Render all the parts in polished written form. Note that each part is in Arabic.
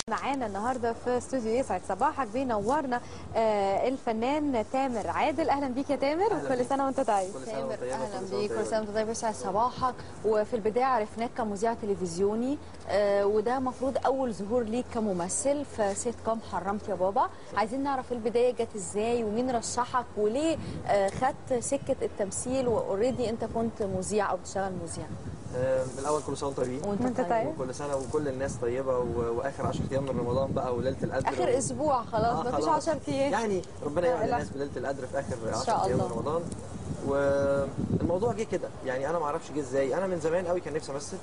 معانا النهارده في استوديو يسعد صباحك بينورنا الفنان تامر عادل. اهلا بيك يا تامر وكل سنه وانت طيب. تامر اهلا بيك، كل سنه وانت طيب. يسعد صباحك. وفي البدايه عرفناك كمذيع تلفزيوني، وده المفروض اول ظهور ليك كممثل في سيت كوم حرمت يا بابا. عايزين نعرف البدايه جت ازاي ومين رشحك وليه خدت سكه التمثيل واوريدي انت كنت مذيع او بتشتغل مذيع. من الاول كل سنه وانتم طيبين وانت طيب وكل سنه وكل الناس طيبه واخر 10 ايام من رمضان بقى وليله القدر اخر اسبوع خلاص مفيش 10 ايام يعني ربنا يوعد الناس بليله القدر في اخر 10 ايام من رمضان. والموضوع جه كده، يعني انا ما اعرفش جه ازاي. انا من زمان قوي كان نفسي امثل،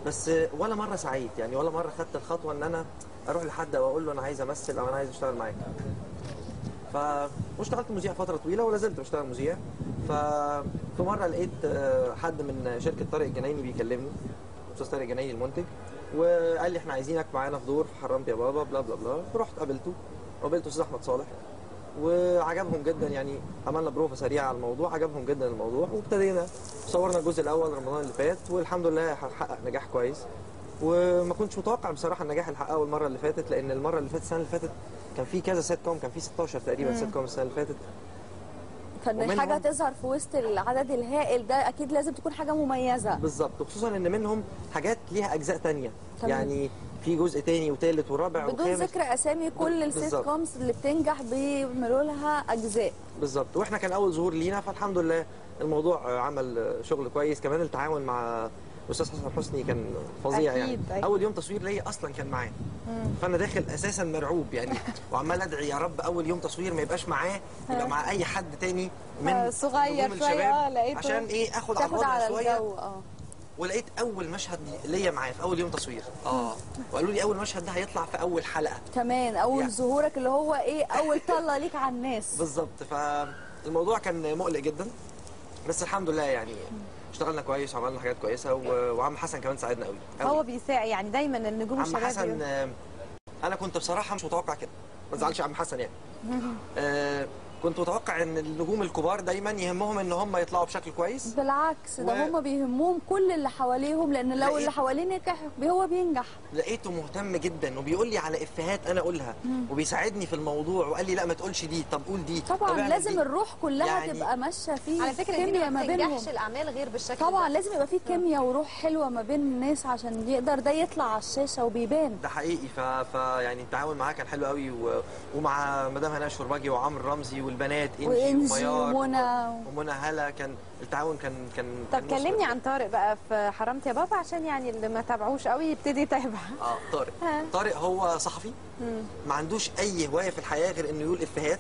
بس ولا مره سعيت، يعني ولا مره خدت الخطوه ان انا اروح لحد او اقول له انا عايز امثل او انا عايز اشتغل معاك. واشتغلت مذيع فتره طويله ولا زلت بشتغل مذيع. ففي مره لقيت حد من شركه طارق الجنايني بيكلمني، استاذ طارق الجنايني المنتج، وقال لي احنا عايزينك معانا في دور في حرمت يا بابا بلا بلا بلا. فرحت قابلته استاذ احمد صالح وعجبهم جدا، يعني عملنا بروفه سريعه على الموضوع، عجبهم جدا الموضوع وابتدينا صورنا الجزء الاول رمضان اللي فات، والحمد لله حقق نجاح كويس. وما كنتش متوقع بصراحه النجاح اللي حققه المره اللي فاتت، لان المره اللي فاتت السنه اللي فاتت كان في كذا سيت كوم، كان في 16 تقريبا سيت كوم السنه اللي فاتت. فان حاجه تظهر في وسط العدد الهائل ده اكيد لازم تكون حاجه مميزه. بالظبط، وخصوصا ان منهم حاجات ليها اجزاء ثانيه، يعني في جزء ثاني وثالث ورابع بدون وخامس. ذكر اسامي كل السيت كومز اللي بتنجح بيعملوا لها اجزاء. بالظبط، واحنا كان اول ظهور لينا، فالحمد لله الموضوع عمل شغل كويس. كمان التعاون مع الاستاذ حسن حسني كان فظيع، يعني أكيد. اول يوم تصوير ليا اصلا كان معاه، فانا داخل اساسا مرعوب يعني، وعمال ادعي يا رب اول يوم تصوير ما يبقاش معاه، يبقى مع اي حد تاني من صغير شويه لقيته عشان ايه اخد على الوضع شويه. الجو. ولقيت اول مشهد ليا معاه في اول يوم تصوير وقالوا لي اول مشهد ده هيطلع في اول حلقه كمان اول يعني ظهورك اللي هو ايه اول طله ليك على الناس. بالظبط، فالموضوع كان مقلق جدا، بس الحمد لله يعني اشتغلنا كويس وعملنا حاجات كويسه، وعم حسن كمان ساعدنا قوي. هو بيساعد يعني دايما النجوم الشباب. عم حسن انا كنت بصراحه مش متوقع كده، ما تزعلش عم حسن يعني. كنت متوقع ان النجوم الكبار دايما يهمهم ان هم يطلعوا بشكل كويس. بالعكس ده هم بيهمهم كل اللي حواليهم، لان لو اللي حواليه نجح هو بينجح. لقيته مهتم جدا وبيقول لي على افيهات انا اقولها وبيساعدني في الموضوع، وقال لي لا ما تقولش دي، طب قول دي. طبعا لازم دي. الروح كلها يعني تبقى ماشيه فيه. على فكره كيمياء ما بينهم، الاعمال غير بالشكل طبعا ده. لازم يبقى فيه كيمياء وروح حلوه ما بين الناس عشان يقدر ده يطلع على الشاشه وبيبان. ده حقيقي. يعني التعاون معاه كان حلو قوي، ومع مدام هناء شرباجي وعمرو رمزي والبنات انجي ومنى هلا، كان التعاون كان طب كلمني عن طارق بقى في حرمت يا بابا، عشان يعني اللي ما تابعوش قوي يبتدي يتابع. طارق هو صحفي، ما عندوش اي هوايه في الحياه غير انه يقول افيهات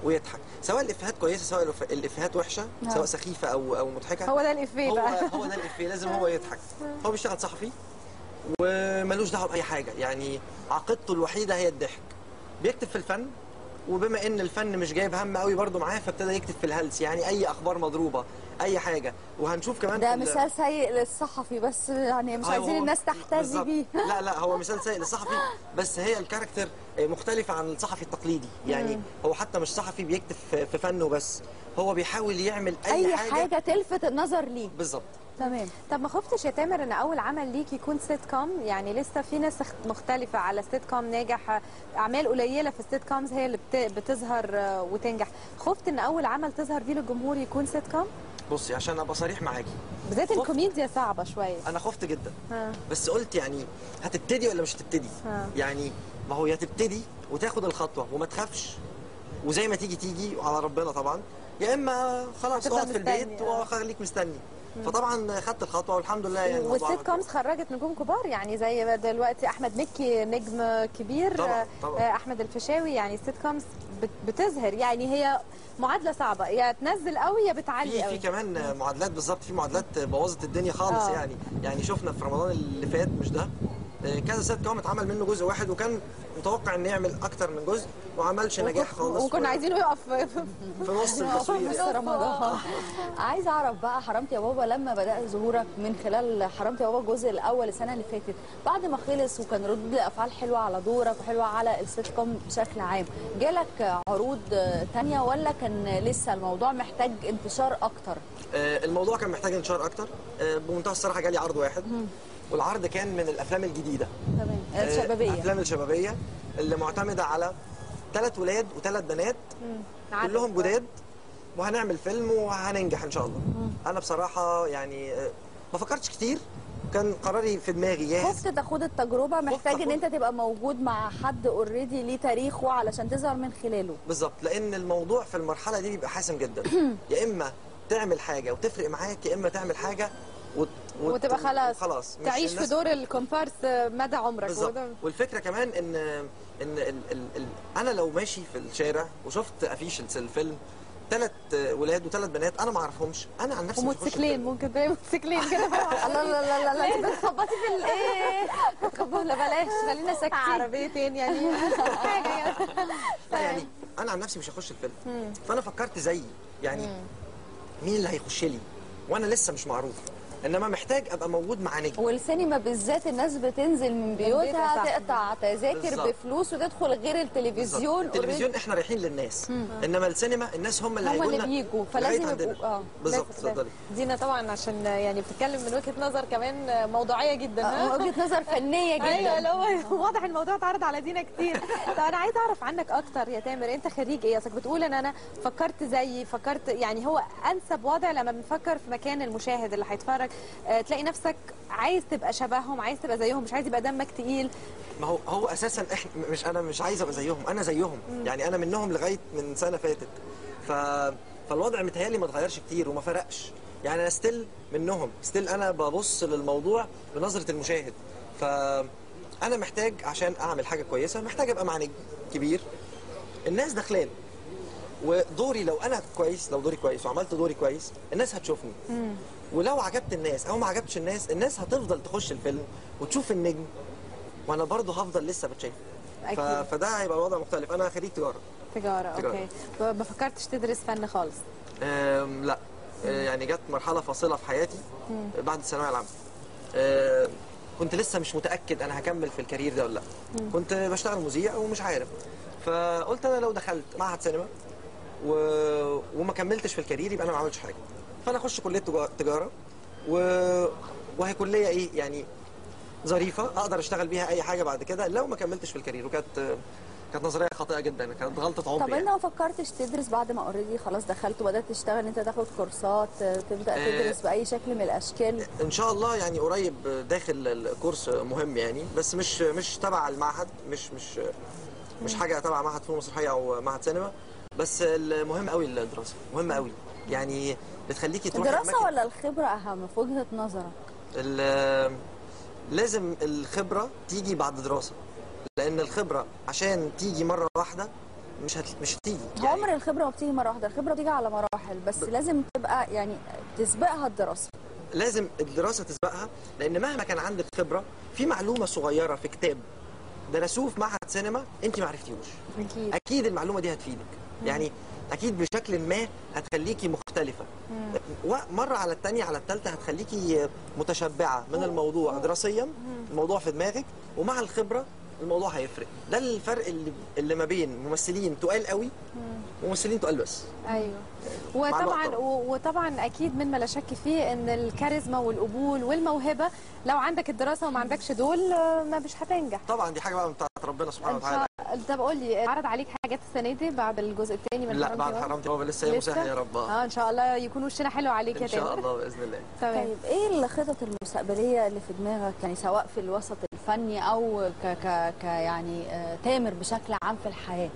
ويضحك، سواء الافيهات كويسه سواء الافيهات وحشه، سواء سخيفه او مضحكه. هو ده الافيه بقى، هو ده الافيه، لازم هو يضحك. هو بيشتغل صحفي وملوش دعوه باي حاجه، يعني عقيدته الوحيده هي الضحك. بيكتب في الفن، وبما ان الفن مش جايب هم قوي برضه معاه، فابتدى يكتب في الهلس، يعني اي اخبار مضروبه اي حاجه. وهنشوف كمان ده مثال سيء للصحفي، بس يعني مش عايزين الناس تحتذي بيه. لا هو مثال سيء للصحفي، بس هي الكاركتر مختلفه عن الصحفي التقليدي، يعني هو حتى مش صحفي بيكتب في فنه بس، هو بيحاول يعمل اي حاجه تلفت النظر ليه. بالظبط. تمام. طب ما خفتش يا تامر ان اول عمل ليك يكون سيت كوم؟ يعني لسه في ناس مختلفه على سيت كوم ناجح، اعمال قليله في السيت كومز هي اللي بتظهر وتنجح. خفت ان اول عمل تظهر بيه للجمهور يكون سيت كوم؟ بصي عشان ابقى صريح معاكي، بالذات الكوميديا صعبه شويه. انا خفت جدا. بس قلت يعني هتبتدي ولا مش هتبتدي؟ يعني ما هو يا تبتدي وتاخد الخطوه وما تخافش وزي ما تيجي وعلى ربنا طبعا، يا اما خلاص اقعد في البيت وخليك مستني. فطبعا خدت الخطوه والحمد لله. يعني والسيت كومز خرجت نجوم كبار، يعني زي دلوقتي احمد مكي نجم كبير، طبعا. احمد الفيشاوي. يعني السيت كومز بتظهر، يعني هي معادله صعبه، يا تنزل قوي يا بتعلي قوي. في كمان معادلات، بالظبط في معادلات بوظت الدنيا خالص. يعني شفنا في رمضان اللي فات مش ده كذا سيت كوم اتعمل منه جزء واحد، وكان متوقع انه يعمل اكتر من جزء وما عملش نجاح خالص، وكنا عايزينه يقف في نص التصوير في رمضان. عايز اعرف بقى حرمت يا بابا لما بدأ ظهورك من خلال حرمت يا بابا الجزء الاول السنه اللي فاتت، بعد ما خلص وكان ردود الافعال حلوه على دورك وحلوه على السيت كوم بشكل عام، جالك عروض ثانيه ولا كان لسه الموضوع محتاج انتشار اكتر؟ الموضوع كان محتاج انتشار اكتر. بمنتهى الصراحه جالي عرض واحد والعرض كان من الافلام الجديده تمام. الشبابيه. الافلام الشبابيه اللي معتمده على 3 ولاد و3 بنات كلهم جداد، وهنعمل فيلم وهننجح ان شاء الله. انا بصراحه يعني ما فكرتش كتير، كان قراري في دماغي جاهز. خفت تاخد التجربه، محتاج ان انت تبقى موجود مع حد اوريدي ليه تاريخه علشان تظهر من خلاله. بالظبط، لان الموضوع في المرحله دي بيبقى حاسم جدا. يا اما تعمل حاجه وتفرق معاك، يا اما تعمل حاجه وتبقى خلاص تعيش في دور الكومبارس مدى عمرك. بالظبط. والفكره كمان ان انا لو ماشي في الشارع وشفت افيش الفيلم 3 ولاد و3 بنات انا ما اعرفهمش، انا عن نفسي وموتوسيكلين، ممكن تلاقي موتوسيكلين كده. لا لا لا لا انت بتخبطي في الايه؟ لا بلاش، خلينا ساكتين. عربيتين يعني حاجه يعني انا عن نفسي مش هخش الفيلم. فانا فكرت زيي يعني مين اللي هيخش لي وانا لسه مش معروف، انما محتاج ابقى موجود مع نجم. والسينما بالذات الناس بتنزل من بيوتها تقطع تذاكر بالزبط. بفلوس وتدخل غير التلفزيون. التلفزيون احنا رايحين للناس، انما السينما الناس هم اللي بيجوا، فلازم يبقوا بالظبط. اتفضلي دينا. طبعا عشان يعني بتتكلم من وجهه نظر كمان موضوعيه جدا، وجهه نظر فنيه جدا. ايوه، لو واضح الموضوع اتعرض على دينا كتير. طب انا عايزه اعرف عنك اكتر يا تامر، انت خريج ايه؟ اصلك بتقول ان انا فكرت زيي، فكرت يعني هو انسب وضع لما بنفكر في مكان المشاهد اللي هيتفرج تلاقي نفسك عايز تبقى شبههم، عايز تبقى زيهم، مش عايز يبقى دمك تقيل. ما هو اساسا انا مش عايز ابقى زيهم، انا زيهم. يعني انا منهم لغايه من سنه فاتت. فالوضع متهيألي ما اتغيرش كتير وما فرقش. يعني انا ستيل منهم، ستيل انا ببص للموضوع بنظره المشاهد. فانا محتاج عشان اعمل حاجه كويسه محتاج ابقى مع نجم كبير الناس داخلان، ودوري لو انا كويس، لو دوري كويس وعملت دوري كويس الناس هتشوفني. ولو عجبت الناس او ما عجبتش الناس هتفضل تخش الفيلم وتشوف النجم، وانا برضه هفضل لسه بتشايف. فده هيبقى الوضع مختلف. انا خريج تجاره. اوكي. ما فكرتش تدرس فن خالص؟ لا. يعني جت مرحله فاصله في حياتي بعد الثانويه العامه. كنت لسه مش متاكد انا هكمل في الكارير ده ولا لا. كنت بشتغل مذيع ومش عارف، فقلت انا لو دخلت معهد سينما وما كملتش في الكارير يبقى انا ما عملتش حاجه. فانا اخش كليه تجاره وهي كليه ايه يعني ظريفه اقدر اشتغل بيها اي حاجه بعد كده لو ما كملتش في الكارير. وكانت نظريه خاطئه جدا، كانت غلطه عمري. طب انت ما فكرتش تدرس بعد ما اوريدي خلاص دخلت وبدات تشتغل، انت تاخد كورسات، تبدا تدرس باي شكل من الاشكال؟ ان شاء الله يعني قريب داخل الكورس مهم يعني، بس مش تبع المعهد، مش حاجه تبع معهد فنون مسرحيه او معهد سينما. بس المهم قوي الدراسه، مهم قوي يعني بتخليكي تروحي الدراسه ولا الخبره اهم في وجهه نظرك؟ لازم الخبره تيجي بعد دراسه، لان الخبره عشان تيجي مره واحده مش هتيجي يعني. عمر الخبره ما بتيجي مره واحده، الخبره بتيجي على مراحل، بس لازم تبقى يعني تسبقها الدراسه. لازم الدراسه تسبقها، لان مهما كان عندك خبره في معلومه صغيره في كتاب درسوه في معهد سينما انت ما عرفتيهوش، اكيد المعلومه دي هتفيدك. يعني اكيد بشكل ما هتخليكي مختلفه، ومره على الثانيه على الثالثه هتخليكي متشبعه من الموضوع دراسيا، الموضوع في دماغك، ومع الخبره الموضوع هيفرق. ده الفرق اللي ما بين ممثلين تقال قوي وممثلين تقال بس. ايوه. وطبعا اكيد مما لا شك فيه ان الكاريزما والقبول والموهبه لو عندك الدراسه وما عندكش دول ما مش هتنجح. طبعا دي حاجه بقى بتاعت ربنا سبحانه وتعالى. طب قول لي، عرض عليك حاجات السنه دي بعد الجزء الثاني من لا بعد حرمتي بابا لسه يا مسهل يا رب. ان شاء الله يكون وشنا حلو عليك يا تامر ان شاء الله باذن الله. طيب ايه الخطط المستقبليه اللي في دماغك، يعني سواء في الوسط الفني او ك يعني تامر بشكل عام في الحياه؟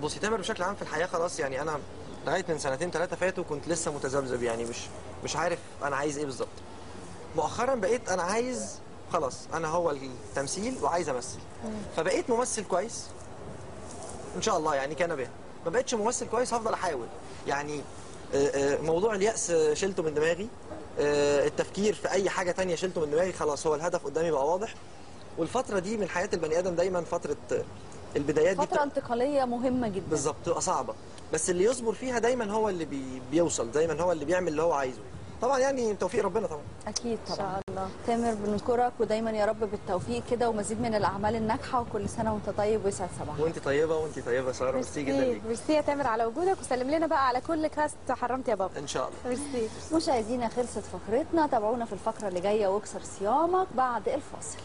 بصي، تامر بشكل عام في الحياه خلاص يعني انا لغايه من 2-3 فاتوا كنت لسه متذبذب، يعني مش عارف انا عايز ايه بالظبط. مؤخرا بقيت انا عايز خلاص، انا هو التمثيل وعايز امثل. فبقيت ممثل كويس ان شاء الله يعني كان بها. ما بقتش ممثل كويس هفضل احاول يعني. موضوع اليأس شلته من دماغي، التفكير في اي حاجه تانية شلته من دماغي، خلاص هو الهدف قدامي بقى واضح. والفتره دي من حياه البني ادم دايما فتره البدايات دي فتره انتقاليه مهمه جدا بالظبط، بتبقى صعبه، بس اللي يصبر فيها دايما هو اللي بيوصل، دايما هو اللي بيعمل اللي هو عايزه. طبعا يعني توفيق ربنا طبعا. اكيد ان طبعا. شاء الله. تامر بنشكرك ودايما يا رب بالتوفيق كده ومزيد من الاعمال الناجحه، وكل سنه وانت طيب ويسعد صباحك. وانت طيبه وانت طيبه ساره، ميرسي جدا ليك. ميرسي يا تامر على وجودك، وسلم لنا بقى على كل كاست حرمت يا بابا. ان شاء الله. ميرسي. مشاهدينا خلصت فقرتنا، تابعونا في الفقره اللي جايه واكسر صيامك بعد الفاصل.